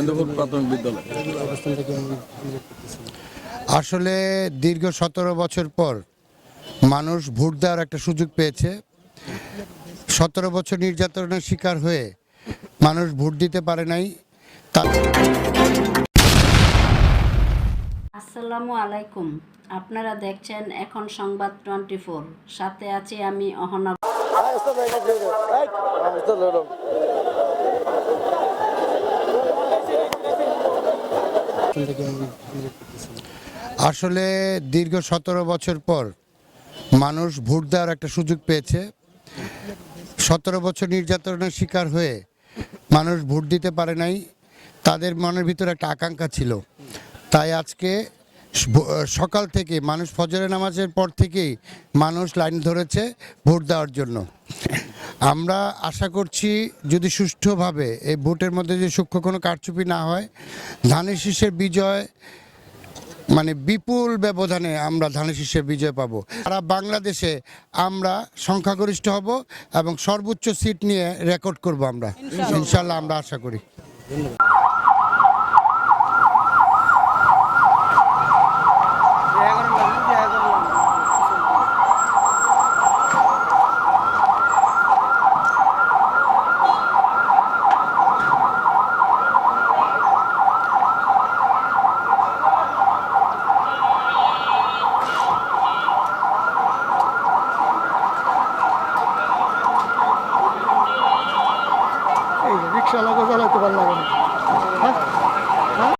গোবিন্দপুর প্রাথমিক বিদ্যালয়। আসলে দীর্ঘ 17 বছর পর মানুষ ভোট দেওয়ার একটা সুযোগ পেয়েছে। 17 বছর নির্যাতনের শিকার হয়ে মানুষ ভোট দিতে পারে নাই। আসসালামু আলাইকুম, আপনারা দেখছেন এখন সংবাদ 24, সাথে আছি আমি অহনা। আসলে দীর্ঘ 17 বছর পর মানুষ ভোট দেওয়ার একটা সুযোগ পেয়েছে। 17 বছর নির্যাতনের শিকার হয়ে মানুষ ভোট দিতে পারে নাই। তাদের মনের ভিতরে একটা আকাঙ্ক্ষা ছিল, তাই আজকে সকাল থেকে মানুষ ফজরের নামাজের পর থেকেই মানুষ লাইন ধরেছে ভোট দেওয়ার জন্য। আমরা আশা করছি যদি সুষ্ঠুভাবে এই ভোটের মধ্যে যে সূক্ষ্ম কোনো কারচুপি না হয়, ধানের শীষের বিজয় মানে বিপুল ব্যবধানে আমরা ধানের শীষের বিজয় পাবো। সারা বাংলাদেশে আমরা সংখ্যাগরিষ্ঠ হব এবং সর্বোচ্চ সিট নিয়ে রেকর্ড করব আমরা, ইনশাল্লাহ আমরা আশা করি।